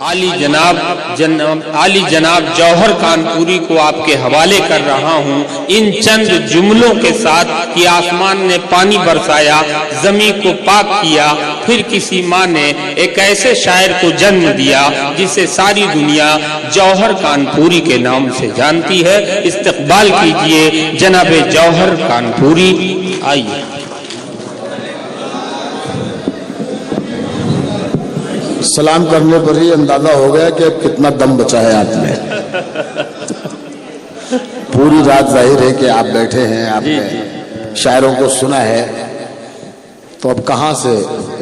عالی جناب جوہر کانپوری کو آپ کے حوالے کر رہا ہوں ان چند جملوں کے ساتھ کہ آسمان نے پانی برسایا، زمین کو پاک کیا، پھر کسی ماں نے ایک ایسے شاعر کو جنم دیا جسے ساری دنیا جوہر کانپوری کے نام سے جانتی ہے۔ استقبال کیجئے جناب جوہر کانپوری، آئیے۔ سلام کرنے پر ہی اندازہ ہو گیا کہ اب کتنا دم بچا ہے آپ میں۔ پوری رات ظاہر ہے کہ آپ بیٹھے ہیں، آپ نے شاعروں کو سنا ہے، تو اب کہاں سے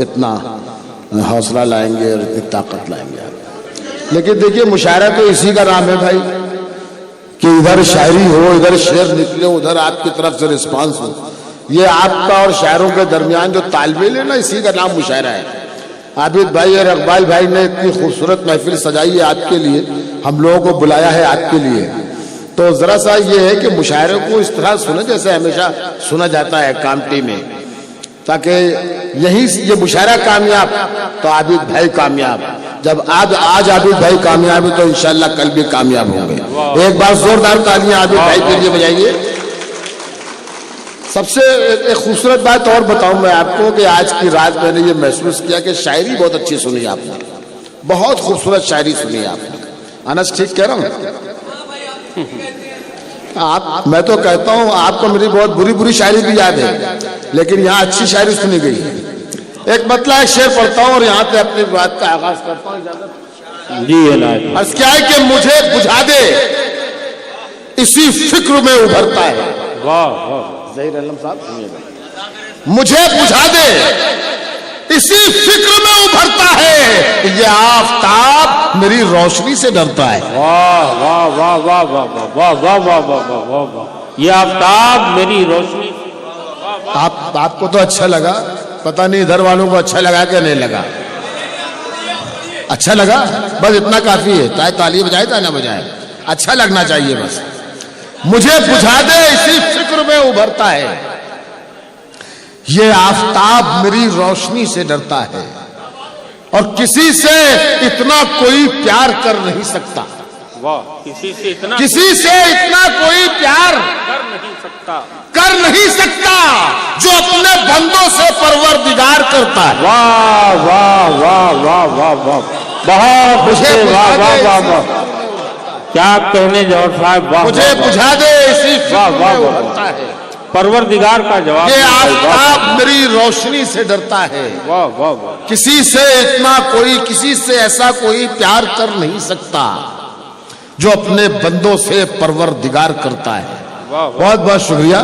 اتنا حوصلہ لائیں گے اور اتنی طاقت لائیں گے آپ؟ لیکن دیکھیے، مشاعرہ تو اسی کا نام ہے بھائی، کہ ادھر شاعری ہو، ادھر شعر نکلے، ادھر آپ کی طرف سے رسپانس ہو۔ یہ آپ کا اور شاعروں کے درمیان جو تال میل ہے نا، اسی کا نام مشاعرہ ہے۔ عابد بھائی اور اقبال بھائی نے اتنی خوبصورت محفل سجائی ہے آپ کے لیے، ہم لوگوں کو بلایا ہے آپ کے لیے، تو ذرا سا یہ ہے کہ مشاعرے کو اس طرح سنیں جیسے ہمیشہ سنا جاتا ہے کامٹی میں، تاکہ یہیں یہ مشاعرہ کامیاب تو عابد بھائی کامیاب۔ جب آج عابد بھائی کامیاب ہے تو انشاءاللہ کل بھی کامیاب ہوں گے۔ ایک بار زوردار تالیاں عابد بھائی کے لیے بجائیے۔ سب سے ایک خوبصورت بات اور بتاؤں میں آپ کو کہ آج کی رات میں نے یہ محسوس کیا کہ شاعری بہت اچھی سنی آپ نے، بہت خوبصورت شاعری سنی آپ نے۔ انس ٹھیک کہہ رہا ہوں؟ آپ، میں تو کہتا ہوں آپ کو میری بہت بری شاعری بھی یاد ہے، لیکن یہاں اچھی شاعری سنی گئی ہے۔ ایک مطلب ایک شعر پڑھتا ہوں اور یہاں سے اپنی بات کا آغاز کرتا ہوں، اجازت؟ جی عرض کیا ہے کہ مجھے بجھا دے اسی فکر میں ابھرتا ہے۔ واہ واہ، ظہیر علم صاحب، مجھے بجھا دے اسی فکر میں ابھرتا ہے، یہ آفتاب میری روشنی سے ڈرتا ہے۔ واہ واہ واہ واہ واہ واہ واہ واہ واہ واہ واہ، یہ آفتاب میری روشنی۔ آپ کو تو اچھا لگا، پتہ نہیں ادھر والوں کو اچھا لگا کہ نہیں لگا۔ اچھا لگا، بس اتنا کافی ہے، چاہے تالی بجائے چاہے نہ بجائے، اچھا لگنا چاہیے بس۔ مجھے بجھا دے اسی فکر میں ابھرتا ہے، یہ آفتاب میری روشنی سے ڈرتا ہے، اور کسی سے اتنا کوئی پیار کر نہیں سکتا۔ واہ، کسی سے اتنا کوئی پیار کر نہیں سکتا جو اپنے بندوں سے پروردگار کرتا ہے۔ واہ واہ واہ واہ واہ واہ، بہت خوشی، واہ واہ واہ واہ، کیا کہنے جوہر صاحب، واہ، مجھے بجھا دے اسی فکر میں ابھرتا ہے، پروردگار کا جواب، یہ آفتاب میری روشنی سے ڈرتا ہے۔ واہ واہ واہ، کسی سے ایسا کوئی پیار کر نہیں سکتا جو اپنے بندوں سے پروردگار کرتا ہے۔ بہت بہت شکریہ۔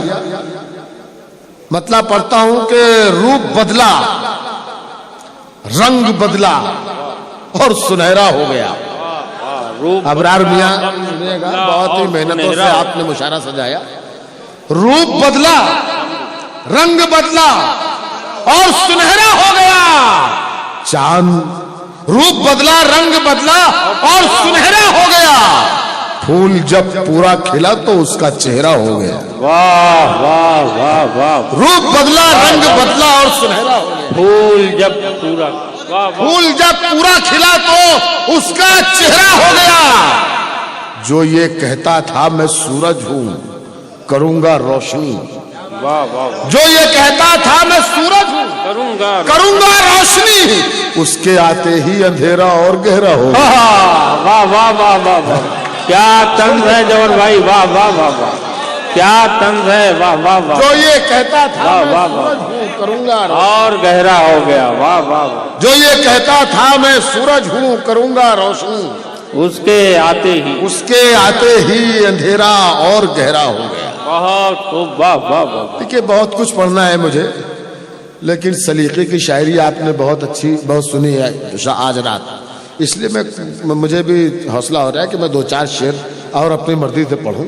مطلب پڑھتا ہوں کہ روپ بدلا، رنگ بدلا اور سنہرا ہو گیا۔ ابرار میاں بہت ہی محنتوں سے آپ نے مشاعرہ سجایا۔ روپ بدلا، رنگ بدلا اور سنہرا ہو گیا چاند، روپ بدلا، رنگ بدلا اور سنہرا ہو گیا، پھول جب پورا کھلا تو اس کا چہرہ ہو گیا۔ واہ واہ واہ واہ، روپ بدلا، رنگ بدلا اور سنہرا ہو گیا، پھول جب پورا کھلا تو اس کا چہرہ ہو گیا۔ جو یہ کہتا تھا میں سورج ہوں کروں گا روشنی، جو یہ کہتا تھا میں سورج ہوں کروں گا روشنی، اس کے آتے ہی اندھیرا اور گہرا ہو گیا۔ واہ واہ واہ واہ واہ، کیا طنز ہے جوہر بھائی، واہ واہ واہ واہ، کیا طنز ہے، واہ واہ واہ۔ جو یہ کہتا تھا میں سورج ہوں کروں گا اور گہرا ہو گیا، واہ واہ واہ۔ جو یہ کہتا تھا میں سورج ہوں کروں گا روشنی، اس کے آتے ہی اندھیرا اور گہرا ہو گیا۔ بہت خوب، واہ واہ واہ۔ دیکھیے بہت کچھ پڑھنا ہے مجھے، لیکن سلیقے کی شاعری آپ نے بہت سنی ہے آج رات، اس لیے مجھے بھی حوصلہ ہو رہا ہے کہ میں 2-4 شعر اور اپنی مرضی سے پڑھوں،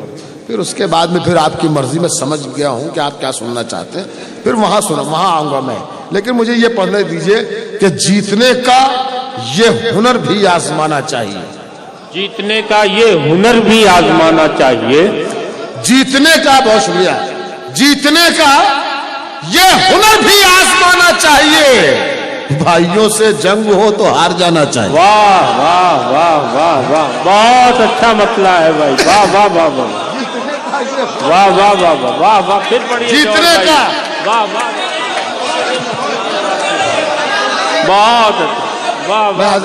پھر اس کے بعد میں پھر آپ کی مرضی میں سمجھ گیا ہوں کہ آپ کیا سننا چاہتے ہیں، پھر وہاں آؤں گا میں۔ لیکن مجھے یہ پڑھنے دیجئے کہ جیتنے کا یہ ہنر بھی آزمانا چاہیے، جیتنے کا یہ ہنر بھی آزمانا چاہیے، جیتنے کا، بہت شکریہ، جیتنے کا یہ ہنر بھی آزمانا چاہیے، بھائیوں سے جنگ ہو تو ہار جانا چاہیے. واہ واہ واہ واہ واہ بہت اچھا مسئلہ ہے بھائی. واہ واہ واہ واہ واہ واہ واہ واہ واہ واہ پھر پڑھیے. جیتنے کا واہ واہ بہت اچھا. واہ واہ.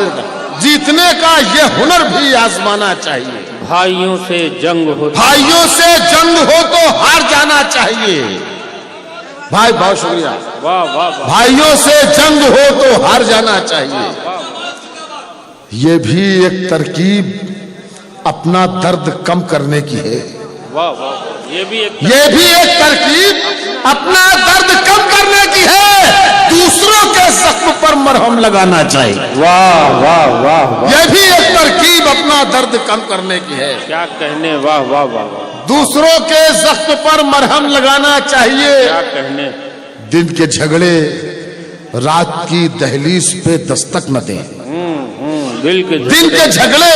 جیتنے کا یہ ہنر بھی آزمانا چاہیے. بھائیوں سے جنگ ہو. بھائیوں سے جنگ ہو تو ہار جانا چاہیے. بھائی بہت شکریہ. واہ واہ واہ. بھائیوں سے جنگ ہو تو ہار جانا چاہیے. یہ بھی ایک ترکیب اپنا درد کم کرنے کی ہے. واہ واہ. یہ بھی ایک ترکیب اپنا درد کم کرنے کی ہے. دوسروں کے زخم پر مرہم لگانا چاہیے. واہ واہ واہ. یہ بھی ایک ترکیب اپنا درد کم کرنے کی ہے. کیا کہنے. واہ واہ واہ. دوسروں کے زخم پر مرہم لگانا چاہیے. کیا کہنے. دن کے جھگڑے رات کی دہلیز پہ دستک نہ دیں. دل کے دن کے جھگڑے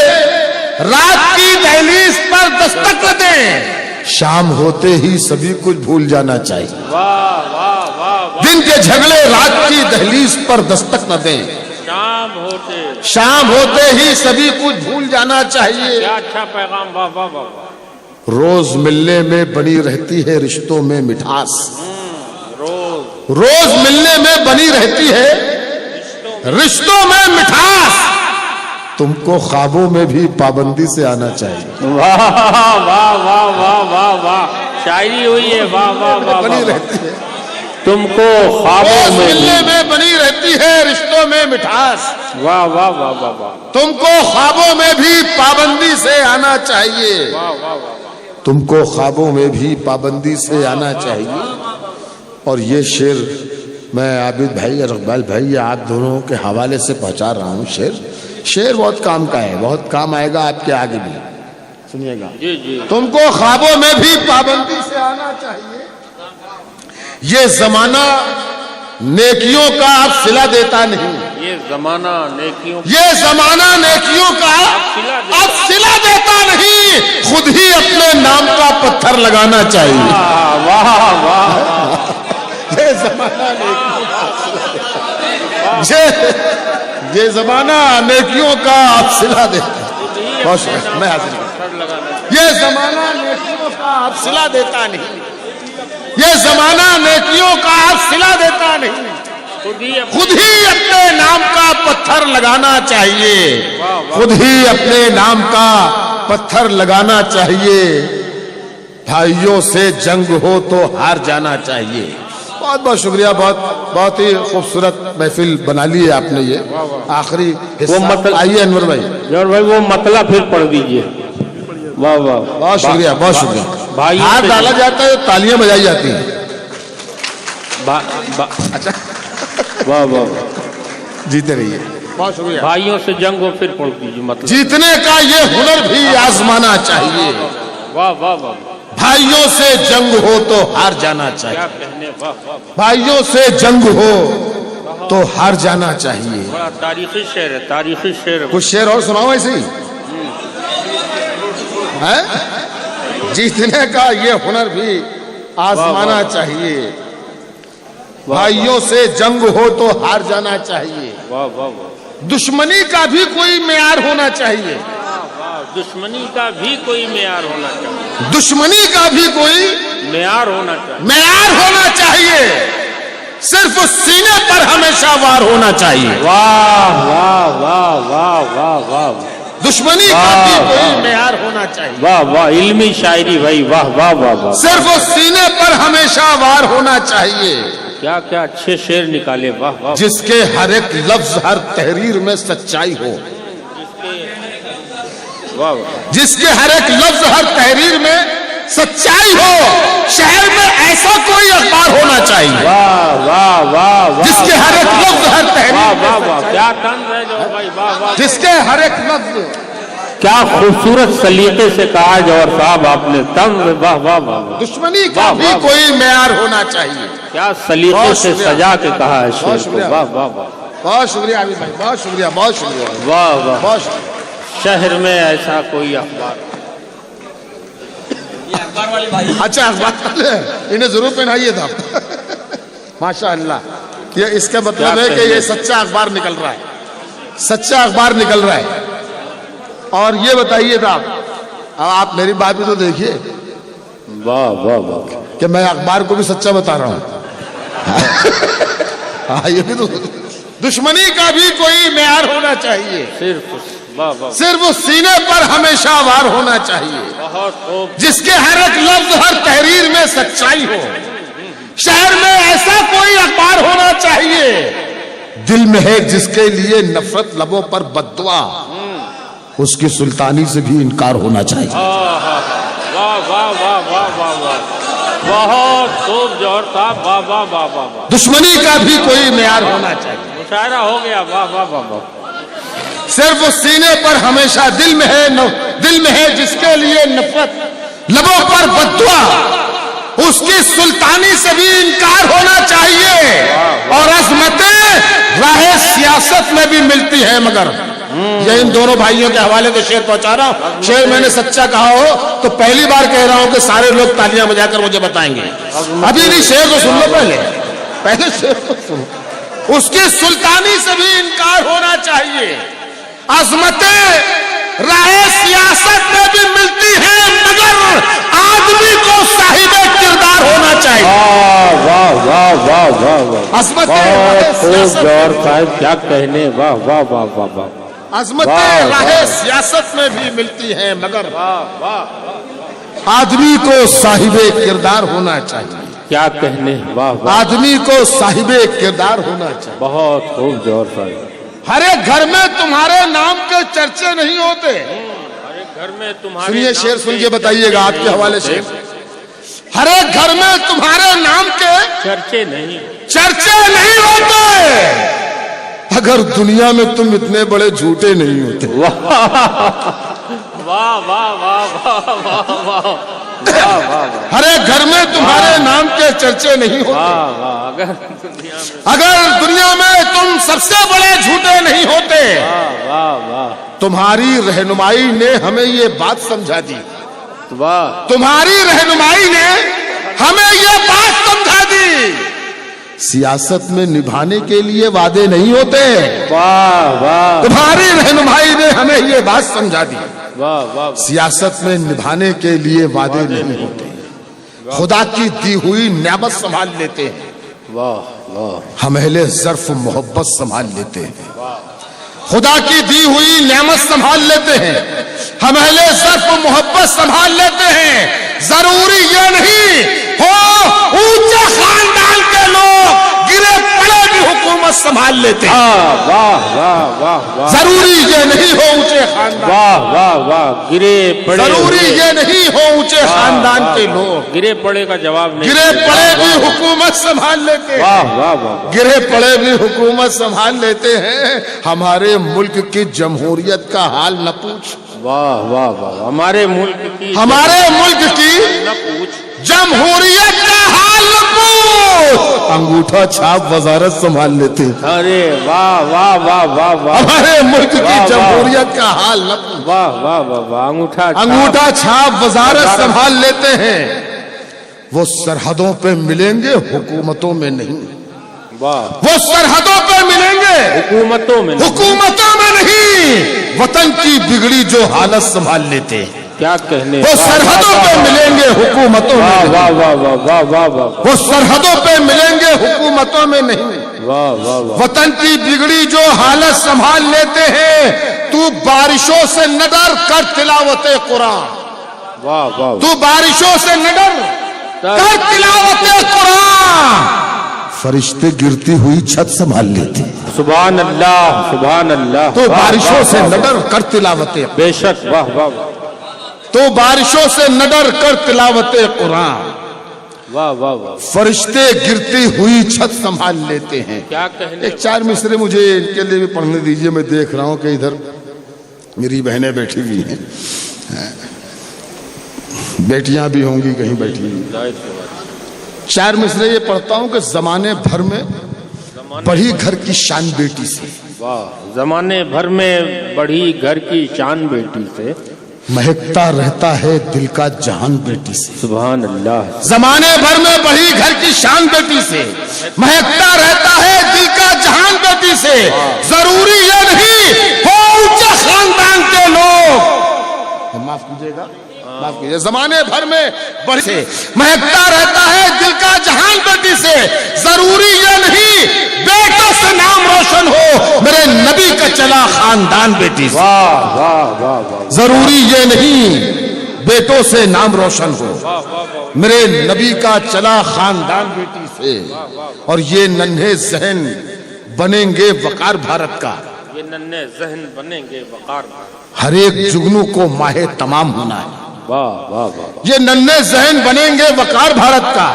رات کی دہلیز پر دستک نہ دیں. شام ہوتے ہی سبھی کچھ بھول جانا چاہیے. واہ واہ واہ. دن کے جھگڑے رات کی دہلیز پر دستک نہ دیں. شام ہوتے ہی سبھی کچھ بھول جانا چاہیے. کیا اچھا پیغام. واہ واہ واہ. روز ملنے میں بنی رہتی ہے رشتوں میں مٹھاس. روز ملنے میں بنی رہتی ہے رشتوں میں مٹھاس. تم کو خوابوں میں بھی پابندی سے آنا چاہیے. واہ واہ واہ واہ واہ واہ. شاعری ہوئی ہے. واہ واہ واہ. بنی رہتی ہے تم کو خوابوں میں ملنے میں بنی رہتی ہے رشتوں میں مٹھاس. واہ واہ واہ واہ واہ. تم کو خوابوں میں بھی پابندی سے آنا چاہیے. واہ واہ واہ. تم کو خوابوں میں بھی پابندی سے آنا چاہیے. اور یہ شعر میں عابد بھائی اور اقبال بھائی آپ دونوں کے حوالے سے پہنچا رہا ہوں. شعر بہت کام کا ہے. بہت کام آئے گا آپ کے آگے بھی. سنیے گا. جی جی. تم کو خوابوں میں بھی پابندی سے آنا چاہیے. یہ زمانہ نیکیوں کا اب صلہ دیتا نہیں. یہ زمانہ نیکیوں کا اب صلہ دیتا نہیں. خود ہی اپنے نام کا پتھر لگانا چاہیے. واہ واہ. یہ زمانہ یہ زمانہ نیکیوں کا اب صلہ دیتا ہے. میں حاضر ہوں. یہ زمانہ نیکیوں کا اب صلہ دیتا نہیں. یہ زمانہ نیکیوں کا اب صلہ دیتا نہیں. خود ہی اپنے نام کا پتھر لگانا چاہیے. خود ہی اپنے نام کا پتھر لگانا چاہیے. بھائیوں سے جنگ ہو تو ہار جانا چاہیے. بہت بہت شکریہ. بہت ہی خوبصورت محفل بنا لی ہے آپ نے. یہ آخری آئیے انور بھائی. وہ مطلب پھر پڑھ دیجئے. واہ واہ. بہت شکریہ. بہت شکریہ. ہاتھ ڈالا جاتا ہے تالیاں بجائی جاتی ہیں. اچھا واہ واہ. جیتے رہیے. بہت شکریہ. بھائیوں سے جنگ ہو پھر پڑھ دیجیے. مطلب جیتنے کا یہ ہنر بھی آزمانا چاہیے. واہ واہ واہ. بھائیوں سے جنگ ہو تو ہار جانا چاہیے. کیا کہنے. واہ واہ. بھائیوں سے جنگ ہو تو ہار جانا چاہیے. بڑا تاریخی شعر ہے. تاریخی شعر. کچھ شعر اور سناؤ ایسے ہی. جیتنے کا یہ ہنر بھی آزمانا چاہیے. بھائیوں سے جنگ ہو تو ہار جانا چاہیے. واہ واہ واہ. دشمنی کا بھی کوئی معیار ہونا چاہیے. دشمنی کا بھی کوئی معیار ہونا چاہیے. دشمنی کا بھی کوئی معیار ہونا چاہیے. معیار ہونا چاہیے. صرف سینے پر ہمیشہ وار ہونا چاہیے. واہ واہ واہ واہ واہ واہ. دشمنی کا بھی کوئی معیار ہونا چاہیے. واہ واہ. علمی شاعری بھائی. واہ واہ واہ واہ. صرف سینے پر ہمیشہ وار ہونا چاہیے. کیا کیا اچھے شعر نکالے. واہ واہ. جس کے ہر ایک لفظ ہر تحریر میں سچائی ہو. جس کے ہر ایک لفظ ہر تحریر میں سچائی ہو. شہر میں ایسا کوئی اخبار ہونا چاہیے. واہ واہ واہ. جس کے ہر ایک لفظ ہر تحریر. واہ واہ. کیا طنز ہے جو بھائی. واہ واہ. جس کے ہر ایک لفظ. کیا خوبصورت سلیقے سے کہا جوہر صاحب آپ نے. طنز. واہ واہ واہ. دشمنی کا بھی کوئی معیار ہونا چاہیے. کیا سلیقے سے سجا کے کہا ہے شعر کو. واہ واہ واہ. بہت شکریہ عابد بھائی. بہت شکریہ. بہت شکریہ. واہ واہ. بہت شکریہ. شہر میں ایسا کوئی اخبار. اچھا اخبار انہیں ضرور پہنائیے تھا. ماشاء اللہ. یہ اس کا مطلب ہے کہ یہ سچا اخبار نکل رہا ہے، سچا اخبار نکل رہا ہے۔ اور یہ بتائیے صاحب، اب آپ میری بات بھی تو دیکھیے، واہ واہ واہ، کہ میں اخبار کو بھی سچا بتا رہا ہوں۔ ہاں یہ بھی تو، دشمنی کا بھی کوئی معیار ہونا چاہیے، صرف واہ واہ، صرف سینے پر ہمیشہ وار ہونا چاہیے، بہت خوب، جس کے ہر ایک لفظ ہر تحریر میں سچائی ہو۔ شہر میں ایسا کوئی اخبار ہونا چاہیے، دل میں ہے جس کے لیے نفرت، لبوں پر بددعا، اس کی سلطانی سے بھی انکار ہونا چاہیے۔ واہ واہ واہ واہ واہ واہ، بہت خوب جوہر صاحب، واہ واہ واہ واہ واہ، دشمنی کا بھی کوئی معیار ہونا چاہیے، مشاعرہ ہو گیا، واہ واہ واہ واہ، صرف سینے پر ہمیشہ دل میں ہے جس کے لیے نفرت، لبوں پر بددعا، اس کی سلطانی سے بھی انکار ہونا چاہیے۔ اور عظمتیں راہ سیاست میں بھی ملتی ہے، مگر یہ ان دونوں بھائیوں کے حوالے سے شعر پہنچا رہا ہوں۔ شعر میں نے سچا کہا ہو تو پہلی بار کہہ رہا ہوں کہ سارے لوگ تالیاں بجا کر مجھے بتائیں گے۔ ابھی نہیں، شعر تو سن لو، پہلے شعر تو سنو۔ اس کی سلطانی سے بھی انکار ہونا چاہیے۔ عظمتیں راہ سیاست میں بھی ملتی ہیں، مگر آدمی کو صاحب کردار ہونا چاہیے۔ واہ واہ واہ واہ واہ، عظمتیں بہت خوب جوہر صاحب، کیا کہنے، واہ واہ واہ واہ واہ، عظمتیں راہ سیاست میں بھی ملتی ہیں، مگر واہ واہ، آدمی کو صاحب کردار ہونا چاہیے۔ کیا کہنے، واہ واہ، آدمی کو صاحب کردار ہونا چاہیے۔ بہت خوب جوہر صاحب، ہر ایک گھر میں تمہارے نام کے چرچے نہیں ہوتے۔ گھر میں تمہارے، سنیے شعر، سن کے بتائیے گا، آپ کے حوالے سے۔ ہر ایک گھر میں تمہارے نام کے چرچے نہیں، چرچے نہیں ہوتے، اگر دنیا میں تم اتنے بڑے جھوٹے نہیں ہوتے۔ واہ واہ واہ واہ واہ واہ، ہر ایک گھر میں تمہارے نام کے چرچے نہیں ہوتے، واہ واہ، اگر دنیا میں تم سب سے بڑے جھوٹے نہیں ہوتے۔ واہ واہ، تمہاری رہنمائی نے ہمیں یہ بات سمجھا دی، واہ، تمہاری رہنمائی نے ہمیں یہ بات سمجھا دی، سیاست میں نبھانے کے لیے وعدے نہیں ہوتے۔ واہ واہ، تمہاری رہنمائی نے ہمیں یہ بات سمجھا دی، واہ واہ، سیاست میں نبھانے کے لیے وعدے نہیں ہوتے، خدا کی دی ہوئی نعمت سنبھال لیتے ہیں، واہ واہ، ہم اہل ظرف محبت سنبھال لیتے ہیں، خدا کی دی ہوئی نعمت سنبھال لیتے ہیں، ہم اہل ظرف محبت سنبھال لیتے ہیں۔ ضروری یہ نہیں ہو اونچے خاندان کے لوگ گرے پڑے بھی حکومت سنبھال لیتے ہیں، واہ واہ واہ واہ، ضروری یہ نہیں ہو اونچے خاندان، واہ واہ واہ، گرے پڑے، ضروری یہ نہیں ہو اونچے خاندان کے لوگ گرے پڑے کا جواب نہیں، گرے پڑے بھی حکومت سنبھال لیتے ہیں، واہ واہ واہ، گرے پڑے بھی حکومت سنبھال لیتے ہیں۔ ہمارے ملک کی جمہوریت کا حال نہ پوچھ، واہ واہ واہ، ہمارے ملک کی، ہمارے ملک کی نہ پوچھ، جمہوریت کا حال نہ پوچھ، انگوٹھا چھاپ وزارت سنبھال لیتے ہیں، ارے واہ واہ واہ واہ واہ، ہمارے ملک کی جمہوریت کا حال نہ پوچھ، واہ واہ واہ واہ، انگوٹھا چھاپ وزارت سنبھال لیتے ہیں۔ وہ سرحدوں پہ ملیں گے، حکومتوں میں نہیں، واہ، وہ سرحدوں پہ ملیں گے، حکومتوں میں، حکومتوں میں نہیں۔ وطن کی بگڑی جو حالت سنبھال لیتے ہیں، کیا کہنے، وہ سرحدوں پہ ملیں گے، حکومتوں میں واہ نہیں، واہ واہ واہ واہ واہ واہ، وہ سرحدوں پہ ملیں گے، حکومتوں میں نہیں۔ واہ واہ واہ، وطن کی بگڑی جو حالت سنبھال لیتے ہیں، تو بارشوں سے نہ ڈر، کر تلاوت قرآن، واہ واہ، تو بارشوں سے نہ ڈر، کر تلاوت قرآن، فرشتے گرتی ہوئی چھت سنبھال لیتے ہیں، سبحان اللہ، سبحان اللہ، تو بارشوں سے نہ ڈر، کر تلاوت، بے شک، واہ واہ واہ، تو بارشوں سے نہ ڈر، کر تلاوت قرآن، واہ واہ واہ، فرشتے گرتی ہوئی چھت سنبھال لیتے ہیں۔ کیا کہنے، ایک چار مصرے مجھے ان کے لیے بھی پڑھنے دیجئے، میں دیکھ رہا ہوں کہ ادھر میری بہنیں بیٹھی ہوئی ہیں، بیٹیاں بھی ہوں گی کہیں بیٹھی ہوئی۔ چار مصرے یہ پڑھتا ہوں کہ زمانے بھر میں بڑھی گھر کی شان بیٹی سے، واہ، زمانے بھر میں بڑھی گھر کی شان بیٹی سے، مہکتا رہتا ہے دل کا جہان بیٹی سے، سبحان اللہ، زمانے بھر میں بڑھی گھر کی شان بیٹی سے، مہکتا رہتا ہے से, जरूरी ये नहीं हो ऊंचे खानदान के लोग। माफ कीजिएगा, माफ कीजिए, जमाने भर में बड़ी से महकता रहता है दिल का जहान बेटी से, जरूरी ये नहीं बेटों से नाम रोशन हो, मेरे नबी का चला खानदान बेटी से। वाह वाह वाह वाह, जरूरी ये नहीं बेटों से नाम रोशन हो, मेरे नबी का चला खानदान बेटी से, और ये नन्हे जहन बनेंगे वकार भारत का, ये नन्हे जहन बनेंगे वकार। हर एक जुगनू को माहे तमाम होना है। वाह वाह वाह, ये नन्हे जहन बनेंगे वकार भारत का,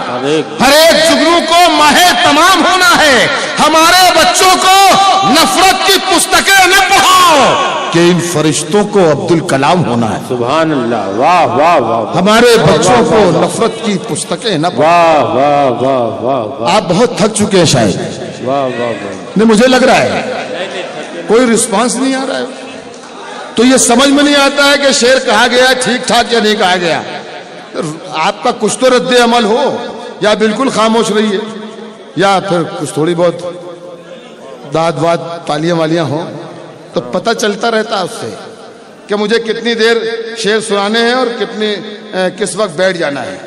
हर एक जुगनू को माहे तमाम होना है। हमारे बच्चों को नफरत की पुस्तकें न पढ़ाओ कि इन फरिश्तों को अब्दुल कलाम होना है। सुभान अल्लाह, वाह वाह वाह, हमारे बच्चों को नफरत की पुस्तकें न पढ़ाओ। वाह वाह वाह वाह वाह, आप बहुत थक चुके हैं शायद, वाह वाह वाह, नहीं मुझे लग रहा है कोई रिस्पांस नहीं आ रहा है, तो ये समझ में नहीं आता है कि शेर कहा गया ठीक ठाक या नहीं कहा गया। आपका कुछ तो रद्द अमल हो, या बिल्कुल खामोश रहिए, या फिर कुछ थोड़ी बहुत दाद वाद तालियां वालियां हो, तो पता चलता रहता है उससे कि मुझे कितनी देर शेर सुनाने हैं और किस वक्त बैठ जाना है।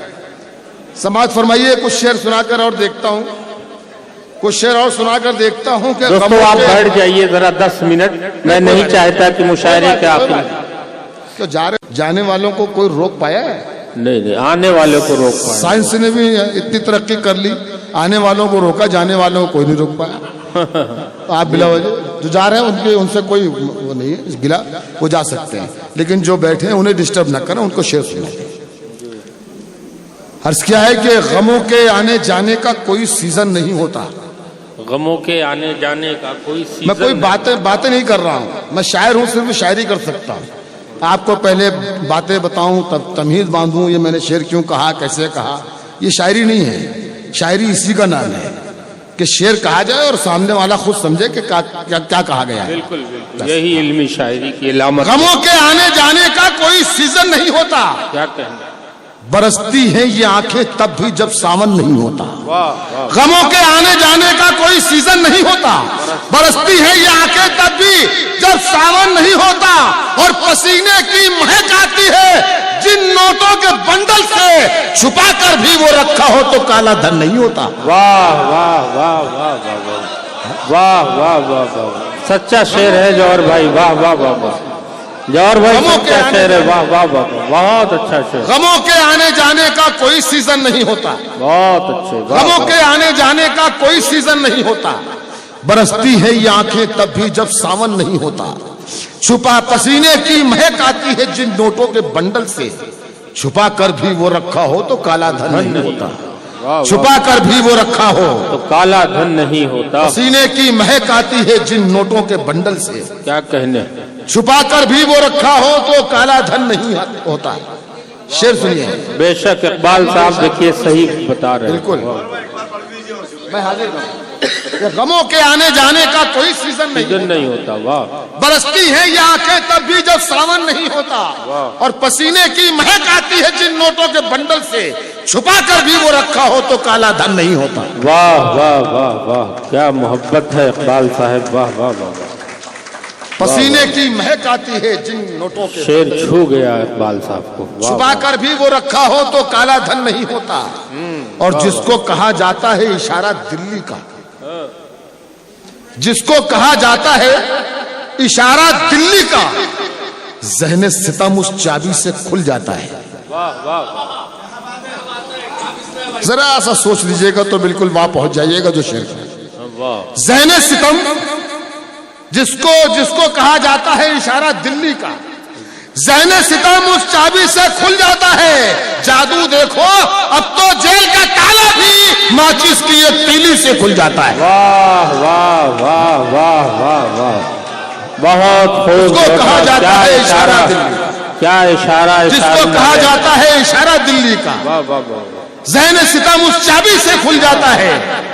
समाज फरमाइए कुछ शेर सुनाकर और देखता हूं, कुछ शेर और सुनाकर देखता हूं कि दोस्तों आप बैठ जाइए जरा 10 मिनट, मैं नहीं चाहता कि मुशायरे के आखिर। तो जाने वालों को कोई रोक पाया है? नहीं नहीं, आने वालों को रोक पाए। साइंस ने भी इतनी तरक्की कर ली, आने वालों को रोका, जाने वालों को कोई नहीं रोक पाया। तो आप बिला वजह जो जा रहे हैं उनसे कोई वो नहीं है गिला, वो जा सकते हैं, लेकिन जो बैठे हैं उन्हें डिस्टर्ब न करें, उनको शेर सुनाए। अर्ज क्या है कि गमों के आने जाने का कोई सीजन नहीं होता। गमों के आने जाने का कोई सीजन। मैं कोई बातें नहीं कर रहा हूं, मैं शायर हूं, सिर्फ शायरी कर सकता हूं। आपको पहले बातें बताऊं तब तमीज बांधूं, ये मैंने शेर क्यों कहा, कैसे कहा, ये शायरी नहीं है। शायरी इसी का नाम है कि शेर कहा जाए और सामने वाला खुद समझे कि क्या कहा गया है। बिल्कुल बिल्कुल, यही इल्मी शायरी की अलामत। गमों के आने जाने का कोई सीजन नहीं होता, क्या कहना, बरसती हैं ये आंखें तब भी जब सावन नहीं होता। वाह वाह, गमों के आने जाने का कोई सीजन नहीं होता, बरसती है ये आंखें तब भी जब सावन नहीं होता, और पसीने की महक आती है जिन नोटों के बंडल से, छुपा कर भी वो रखा हो तो काला धन नहीं होता। वाह वाह वाह वाह वाह वाह वाह वाह वाह, सच्चा शेर है जौहर भाई, वाह वाह वाह वाह, जौहर भाई सच्चा शेर है, वाह वाह वाह, बहुत अच्छा शेर। गमों के आने जाने का कोई सीजन नहीं होता, बहुत अच्छे, गमों के आने जाने का कोई सीजन नहीं होता, बरसती है ये आंखें तब भी जब सावन नहीं होता, छुपा पसीने की महक आती है जिन नोटों के बंडल से, छुपा कर भी वो रखा हो तो काला धन नहीं होता, छुपा कर भी वो रखा हो तो काला धन नहीं होता। पसीने की महक आती है जिन नोटों के बंडल से, क्या कहने, छुपा कर भी वो रखा हो तो काला धन नहीं होता। शेर सुनिए। बेशक इकबाल साहब देखिए सही बता रहे हैं। बिल्कुल, मैं हाजिर हूं। गमों के आने जाने का कोई सीजन नहीं होता, वाह, बरसती है ये आंखें तब भी जब सावन नहीं होता, और पसीने की महक आती है जिन नोटों के बंडल से, छुपा कर भी वो रखा हो तो काला धन नहीं होता। वाह वाह वाह वाह, क्या मोहब्बत है इकबाल साहब, वाह वाह वाह, पसीने की महक आती है जिन नोटों के, शेर छू गया इकबाल साहब को। छुपा कर भी वो रखा हो तो काला धन नहीं होता, और जिसको कहा जाता है इशारा दिल्ली का, जिसको कहा जाता है इशारा दिल्ली का, ज़हन सितम उस चाबी से खुल जाता है। वाह वाह, जरा सा सोच लीजिएगा तो बिल्कुल वहां पहुंच जाइएगा जो शेर है। वाह, ज़हन सितम जिसको कहा जाता है इशारा दिल्ली का, ज़हन सितम उस चाबी से खुल जाता है। जादू देखो अब तो जेल का ताला भी माचिस की एक तीली से खुल जाता है। वाह वाह वाह वाह वाह वाह, बहुत खूब। जिसको कहा जाता है इशारा दिल्ली, क्या इशारा, जिसको कहा जाता है इशारा दिल्ली का, वाह वाह वाह, ज़हन सितम उस चाबी से खुल जाता है।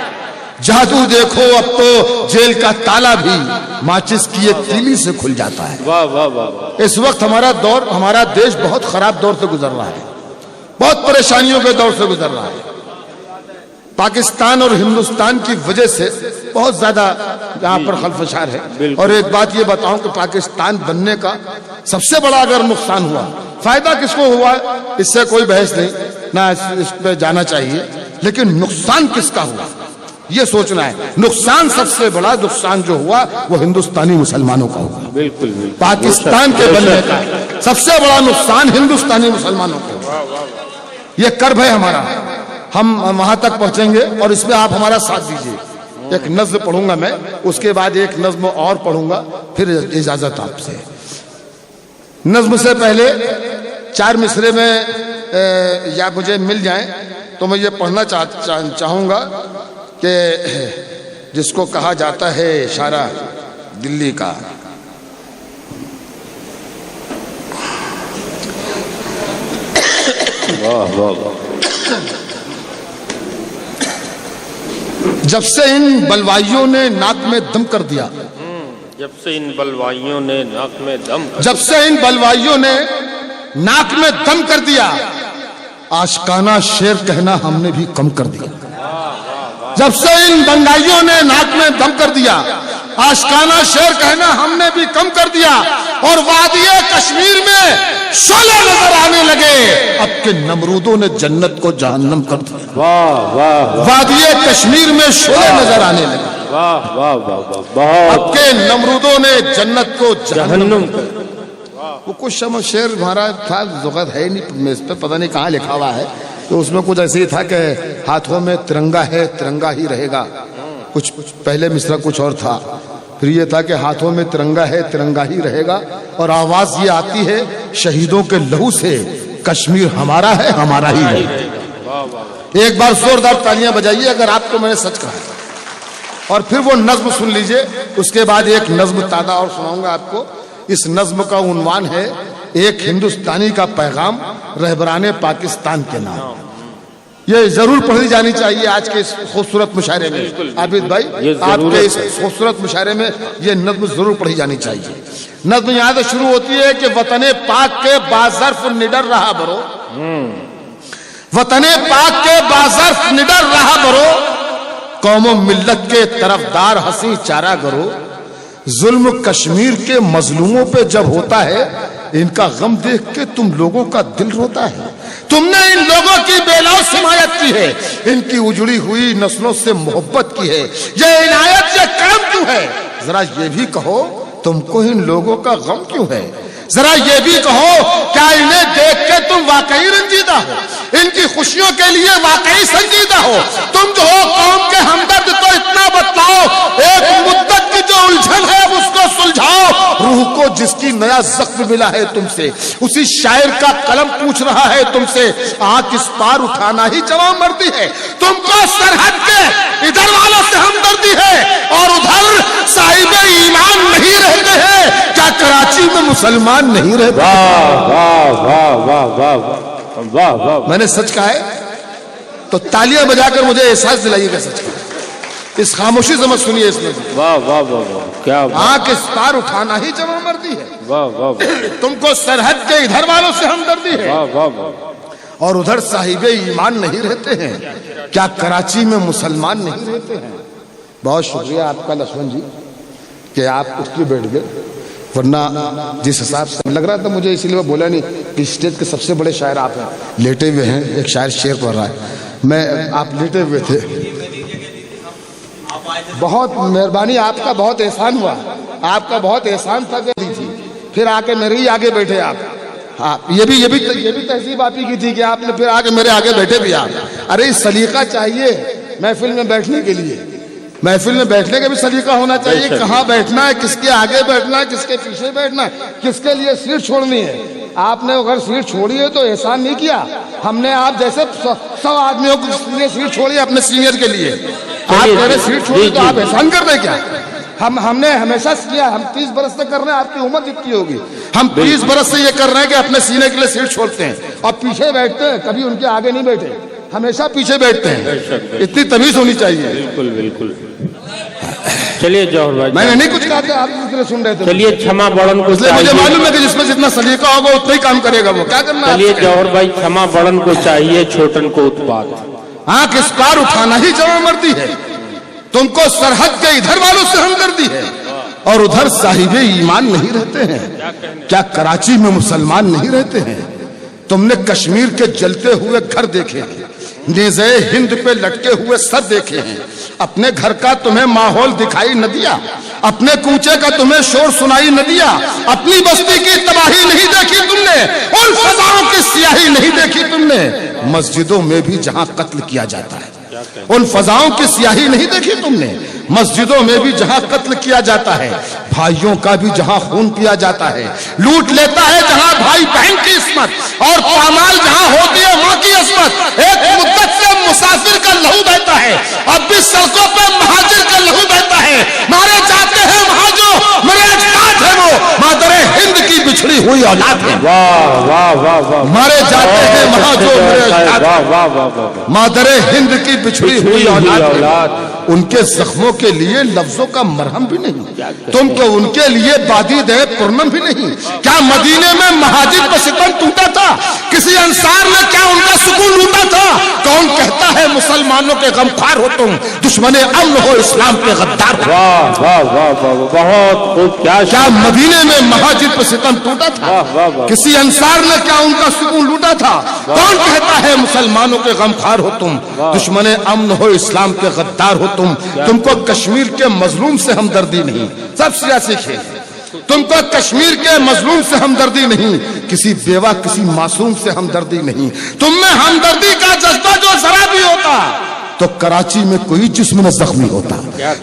जादू देखो अब तो जेल का ताला भी माचिस की एक तीली से खुल जाता है। वाह वाह वाह, इस वक्त हमारा देश बहुत खराब दौर से गुजर रहा है, बहुत परेशानियों के दौर से गुजर रहा है। पाकिस्तान और हिंदुस्तान की वजह से बहुत ज्यादा यहाँ पर खलफशार है। और एक बात ये बताऊं कि पाकिस्तान बनने का सबसे बड़ा अगर नुकसान हुआ, फायदा किसको हुआ इससे कोई बहस नहीं, ना इस पे जाना चाहिए, लेकिन नुकसान किसका हुआ ये सोचना है। नुकसान सबसे बड़ा नुकसान जो हुआ वो हिंदुस्तानी मुसलमानों का हुआ। बिल्कुल पाकिस्तान के बनने का सबसे बड़ा नुकसान हिंदुस्तानी मुसलमानों को हुआ। ये कर्ब है हमारा, हम वहां तक पहुंचेंगे और इसमें आप हमारा साथ दीजिए। एक नज्म पढ़ूंगा मैं, उसके बाद एक नज्म और पढ़ूंगा, फिर इजाजत आपसे। नज्म से पहले 4 मिसरे में या मुझे मिल जाएं तो मैं ये पढ़ना चाहूंगा कि जिसको कहा जाता है इशारा दिल्ली का। वाह वाह वाह। जब से इन बलवाइयों ने नाक में दम कर दिया, जब से इन बलवाइयों ने नाक में दम कर जब से इन बलवाइयों ने नाक में दम कर दिया, आशिकाना शेर कहना हमने भी कम कर दिया। जब से इन दंगाइयों ने नाक में दम कर दिया, आशिकाना शेर कहना हमने भी कम कर दिया। और वादिये कश्मीर में शोले नजर आने लगे, अब के नमरूदों ने जन्नत को जहन्नम कर दिया। वाह वाह। वादिये कश्मीर में शोले नजर आने लगे, वाह वाह वाह वाह। बहुत अब के नमरूदों ने जन्नत को जहन्नम कर दिया। कर वो कुछ शम शेर हमारा था, जुगत है नहीं इस पे, पता नहीं कहाँ लिखा हुआ है, तो उसमें कुछ ऐसे ही था कि हाथों में तिरंगा है तिरंगा ही रहेगा। कुछ पहले मिसरा कुछ और था, फिर ये था कि हाथों में तिरंगा है तिरंगा ही रहेगा, और आवाज ये आती है शहीदों के लहू से, कश्मीर हमारा है हमारा ही रहेगा। एक बार जोरदार तालियां बजाइए अगर आपको मैंने सच कहा। और फिर वो नज्म सुन लीजिए, उसके बाद एक नज्म ताज़ा और सुनाऊंगा आपको। इस नज्म का उन्वान है एक हिंदुस्तानी का पैगाम रहबराने पाकिस्तान के नाम। ये जरूर पढ़ी जानी चाहिए आज के इस खूबसूरत मुशायरे में। आबिद भाई, आपके इस खूबसूरत मुशायरे में ये नज्म जरूर पढ़ी जानी चाहिए। नज्म यहाँ से शुरू होती है कि वतने पाक के बाज़र्फ निडर रहा बरो, वतने पाक के बाज़र्फ निडर रहा बरो, कौमों मिल्लत के तरफदार हंसी चारा करो। जुल्म कश्मीर के मजलूमों पे जब होता है, इनका गम देख के तुम लोगों का दिल रोता है। तुमने इन लोगों की बेलौस हिमायत की है, इनकी उजड़ी हुई नस्लों से मोहब्बत की है। ये इनायत ये करम क्यों है, जरा ये भी कहो तुमको इन लोगों का गम क्यों है। जरा ये भी कहो क्या इन्हें देख के तुम वाकई रंजीदा हो, इनकी खुशियों के लिए वाकई संजीदा हो। तुम जो हो कौम के हमदर्द तो इतना बतलाओ, एक मुद्दत की जो उलझन है उसको सुलझाओ। रूह को जिसकी नया जख्म मिला है तुमसे, उसी शायर का कलम पूछ रहा है तुमसे। आंख इस पार उठाना ही जवां मर्दी है, तुमको सरहद के इधर वालों से हमदर्दी है और उधर साहिबे ईमान नहीं रहते हैं। क्या कराची में मुसलमान नहीं रहते? वाह वाह वाह वाह वाह वाह वाह। मैंने सच कहा है तो तालियां बजाकर मुझे एहसास दिलाइएगा सच का। इस खामोशी से मत सुनिए इसमें। वाह वाह वाह वाह, क्या आंख इस पार उठाना ही जवां मर्दी है। वाह वाह। तुमको सरहद के इधर वालों से हमदर्दी है वाह वाह वाह। और उधर साहिबे ईमान नहीं रहते हैं। क्या कराची में मुसलमान नहीं रहते हैं? बहुत शुक्रिया आपका लक्ष्मण जी कि आप उठ के बैठ गए, वरना जिस हिसाब से लग रहा था मुझे, इसीलिए मैं बोला नहीं कि स्टेज के सबसे बड़े शायर आप हैं। लेटे हुए हैं, एक शायर शेर पढ़ रहा है, मैं आप लेटे हुए थे। बहुत मेहरबानी, आपका बहुत एहसान हुआ, आपका बहुत एहसान था कि दी थी, फिर आके मेरे ही आगे बैठे आप। हाँ, ये भी तहसीब आप ही की थी कि आपने फिर आके मेरे आगे बैठे भी आप। अरे सलीका चाहिए महफिल में बैठने के लिए, महफिल में बैठने का भी सलीका होना चाहिए। कहाँ बैठना है, किसके आगे बैठना है, किसके पीछे बैठना है, किसके लिए सीट छोड़नी है। आपने अगर सीट छोड़ी है तो एहसान नहीं किया। हमने आप जैसे 100 आदमियों के लिए सीट छोड़ी अपने सीनियर के लिए, आप मेरे सीट छोड़ी तो आप एहसान कर रहे क्या? हमने हमेशा किया, हम 30 बरस से कर रहे हैं, आपकी उम्र जितनी होगी, हम 30 बरस से ये कर रहे हैं कि अपने सीनियर के लिए सीट छोड़ते हैं और पीछे बैठते हैं, कभी उनके आगे नहीं बैठे, हमेशा पीछे बैठते हैं। इतनी तमीज होनी चाहिए। बिल्कुल बिल्कुल। चलिए जौहर भाई, मैंने नहीं कुछ कहा था, आप दूसरे सुन रहे थे। चलिए क्षमा बड़न को इसलिए मुझे मालूम है कि जिसमें जितना सलीका होगा उतना ही काम करेगा वो। क्या करना? चलिए जौहर भाई, क्षमा बड़न को चाहिए छोटन को उत्पात। आंख इस पार उठाना ही जवामर्दी है। तुमको सरहद के इधर वालों से हमदर्दी है और उधर साहिबे ईमान नहीं रहते हैं। क्या कराची में मुसलमान नहीं रहते हैं? तुमने कश्मीर के जलते हुए घर देखे हैं, नेज़े हिंद पे लटके हुए सर देखे हैं। अपने घर का तुम्हें माहौल दिखाई न दिया, अपने कूचे का तुम्हें शोर सुनाई न दिया, अपनी बस्ती की तबाही नहीं देखी तुमने, उन फजाओं की सियाही नहीं देखी तुमने, मस्जिदों में भी जहां कत्ल किया जाता है। उन फजाओं की सियाही नहीं देखी तुमने, मस्जिदों में भी जहां कत्ल किया जाता है, भाइयों का भी जहां खून पिया जाता है, लूट लेता है जहां भाई बहन की इस्मत और पामाल जहां होती है मां की इस्मत। एक मुद्दत से मुसाफिर का लहू बहता है, अब भी सड़कों पे महाजिर का लहू बहता है। मारे जाते हैं वहां जो मेरे अजदाद है, वो मादरे हिंद की बिछड़ी हुई औलाद है। वाह वाह वाह वाह, मारे जाते हैं वहां जो मेरे अजदाद मादरे हिंद की बिछड़ी हुई औलाद। उनके जख्मों के लिए लफ्जों का मरहम भी नहीं, तुम तो उनके लिए बादी दे पुरनम भी नहीं। क्या मदीने में महाजिर पर सितम टूटा था? किसी अंसार ने क्या उनका सुकून लूटा था? कौन कहता है मुसलमानों के गमख्वार हो तुम, दुश्मने अम्न हो, इस्लाम के गद्दार हो? वाह वाह वाह वाह, बहुत खूब। क्या मदीने में महाजिर पर सितम टूटा था? किसी अंसार ने क्या उनका सुकून लूटा था? कौन कहता है मुसलमानों के गमख्वार हो तुम, दुश्मने अम्न हो, इस्लाम के गद्दार हो तुम? तुमको कश्मीर के मजलूम से हमदर्दी नहीं, सब सियासी खेल। तुमको कश्मीर के मजलूम से हमदर्दी नहीं, किसी बेवा किसी मासूम से हमदर्दी नहीं। तुम में हमदर्दी का जज्बा जो जरा भी होता तो कराची में कोई जिस्म न जख्मी होता।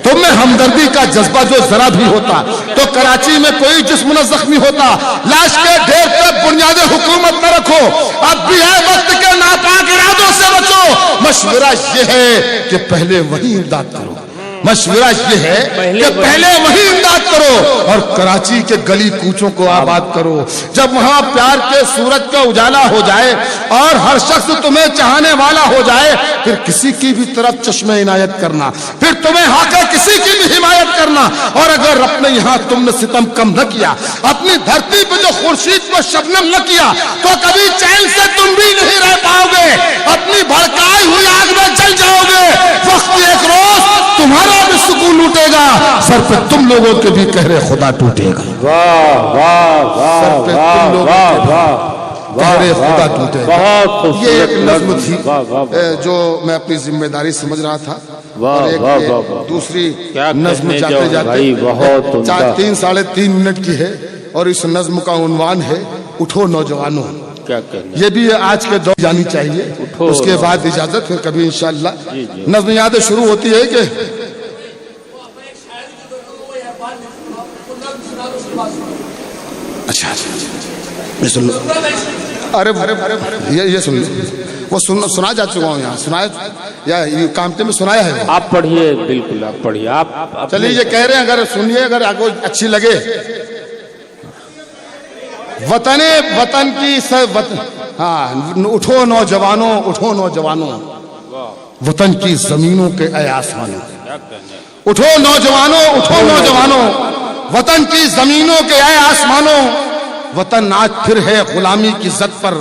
तुम में हमदर्दी का जज्बा जो जरा भी होता तो कराची में कोई जिस्म न जख्मी होता। लाश के ढेर पे बुनियादी हुकूमत न रखो, अब भी है वक्त के नापाक इरादों से बचो। मशवरा ये है कि पहले वही इमदाद करो, मशवरा ये है कि पहले वही इमदाद करो और कराची के गली कूचों को आबाद करो। जब वहां प्यार के सूरज का उजाला हो जाए और हर शख्स तुम्हें चाहने वाला हो जाए, फिर किसी की भी तरफ चश्मे इनायत करना, फिर तुम्हें हाके किसी की भी हिमायत करना। और अगर अपने यहाँ तुमने सितम कम न किया, अपनी धरती पर जो खुर्शीद को शबनम न किया, तो कभी चैन से तुम भी नहीं रह पाओगे, अपनी भड़काई हुई आग में जल जाओगे। वक्त एक रोज तुम्हारा भी सुकून लूटेगा, सर पे तुम लोगों के भी कहरे खुदा टूटेगा। वाह वाह वाह, सर पे तुम लोगों के कहरे खुदा टूटेगा। ये एक नज़्म थी जो मैं अपनी जिम्मेदारी समझ रहा था। और एक दूसरी नज़्म जाते जाते बहुत 3 साढ़े 3 मिनट की है और इस नज़्म का उन्वान है उठो नौजवानों। क्या कहना? ये भी आज के दौर जानी चाहिए। उसके बाद इजाजत, फिर कभी इंशाअल्लाह। नज़्म याद शुरू होती है कि अच्छा ये सुन लो, अरे ये सुन लो, वो सुना जा चुका हूँ यहाँ, सुनाया या ये कामते में सुनाया है। आप पढ़िए, बिल्कुल आप पढ़िए। आप चलिए ये कह रहे हैं, अगर सुनिए, अगर आपको अच्छी लगे। वतन की हाँ, उठो नौजवानों, उठो नौजवानों, वतन की जमीनों के ऐ आसमानों। उठो नौजवानों, उठो नौजवानों, वतन की जमीनों के ऐ आसमानों। वतन आज फिर है गुलामी की जद पर,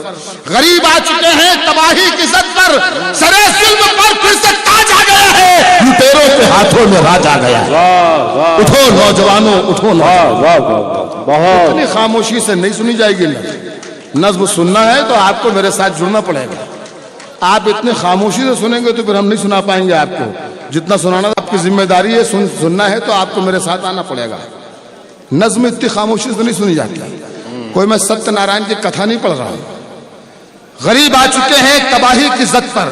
गरीब आ चुके हैं तबाही की जद पर, सरे जुल्म पर फिर से ताज आ गया है, लुटेरों के हाथों में राज आ गया है। उठो नौजवानों, उठो नौजवानों। बहुत इतनी खामोशी से नहीं सुनी जाएगी नज़्म। सुनना है तो आपको मेरे साथ जुड़ना पड़ेगा। आप इतनी खामोशी से सुनेंगे तो फिर हम नहीं सुना पाएंगे आपको। जितना सुनाना आपकी जिम्मेदारी है, सुनना है तो आपको मेरे साथ आना पड़ेगा। नज़्म इतनी खामोशी से नहीं सुनी जाती। कोई मैं सत्यनारायण की कथा नहीं पढ़ रहा हूं। गरीब आ चुके हैं तबाही की जद पर,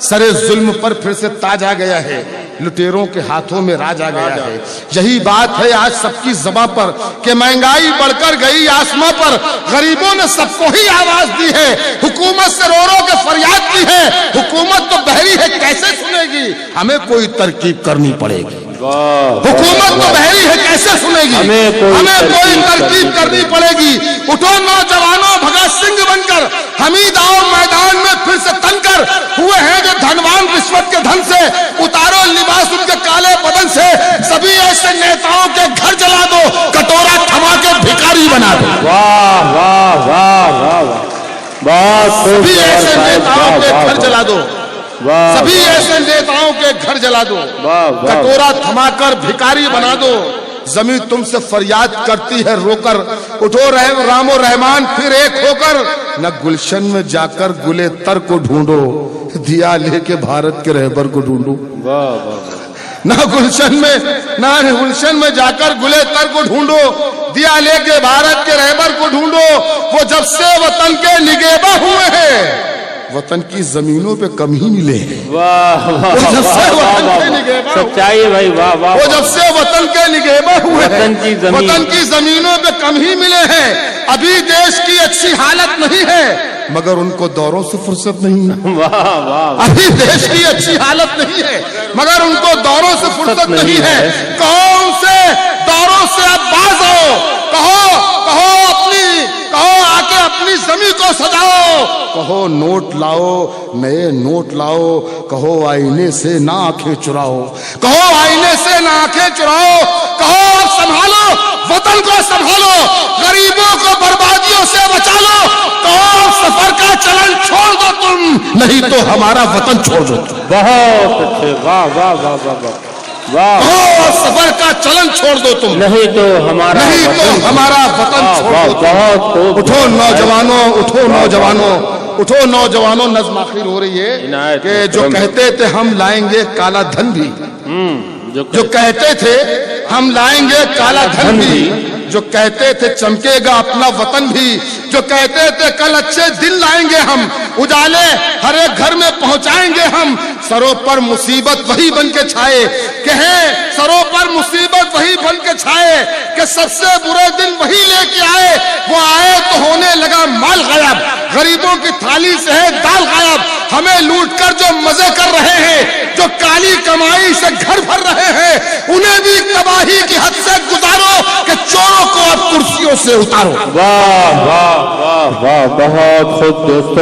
सरे जुल्म पर फिर से ताज आ गया है, लुटेरों के हाथों में राज आ गया है। यही बात है आज सबकी ज़बां पर कि महंगाई बढ़कर गई आसमां पर, गरीबों ने सबको ही आवाज दी है, हुकूमत से रो रो के फरियाद की है। हुकूमत तो बहरी है, कैसे सुनेगी, हमें कोई तरकीब करनी पड़ेगी। हुकूमत तो बहरी है, कैसे सुनेगी, हमें कोई तरकीब करनी पड़ेगी। उठो नौजवानों, भगत सिंह बनकर हमीद आओ मैदान में फिर से तनकर। हुए हैं जो धनवान रिश्वत के धन से, उतारो लिबास उनके काले बदन से। सभी ऐसे नेताओं के घर जला दो, कटोरा थमा के भिखारी बना दो। वाह वाह वाह वाह, बहुत सभी ऐसे नेताओं के घर जला दो, सभी ऐसे नेताओं के घर जला दो, कटोरा थमाकर भिखारी बना दो। जमीन तुमसे फरियाद करती है रोकर, उठो रामो रहमान फिर एक होकर। न गुलशन में जाकर गुले तर को ढूंढो, दिया लेके भारत के रहबर को ढूंढो। न गुलशन में जाकर गुले तर को ढूंढो, दिया लेके भारत के रहबर को ढूंढो। वो जब से वतन के निगेबा हुए हैं, वतन की जमीनों पे कम ही मिले हैं। वाह वाह सच्चाई है भाई, वाह वाह। वो जब से वतन के निगेबा हुए हैं, वतन की जमीनों पे कम ही मिले हैं। अभी देश की अच्छी हालत नहीं है, मगर उनको दौरों से फुर्सत नहीं है। वाह वाह। अभी देश की अच्छी हालत नहीं है, मगर उनको दौरों से फुर्सत नहीं है। कहो उनसे दौरों से अब बाज आओ, कहो आके अपनी जमीन को सजाओ। कहो नोट लाओ, नए नोट लाओ। कहो आईने से ना आंखें चुराओ, कहो आईने से ना आंखें चुराओ। कहो अब संभालो, वतन को संभालो, गरीबों को बर्बादियों से बचा लो। कहो सफर का चलन छोड़ दो तुम, नहीं तो हमारा वतन छोड़ दो तुम। बहुत अच्छे, वाह वाह वाह वाह वाह वाह। कहो सफर का चलन छोड़ दो तुम, नहीं तो हमारा वतन छोड़ दो तुम। उठो नौजवानों, उठो नौजवानों, उठो नौजवानों। नज़्म आखिर हो रही है कि जो कहते थे हम लाएंगे काला धन भी, जो कहते थे हम लाएंगे काला धन भी, जो कहते थे चमकेगा अपना वतन भी, जो कहते थे कल अच्छे दिन लाएंगे हम, उजाले हर एक घर में पहुंचाएंगे हम। सरों पर मुसीबत वही बन के छाए, कहे सरों पर मुसीबत वही बन के छाए, कि सबसे बुरे दिन वही लेके आए। वो आए तो होने लगा माल गायब, गरीबों की थाली से है दाल गायब। हमें लूट कर जो मजे कर रहे हैं, जो काली कमाई से घर भर रहे हैं, उन्हें भी तबाही की हद से गुजारो, कि चोरों को अब कुर्सियों से उतारो। वाह वाह वाह वाह, बहुत खूब दोस्तों।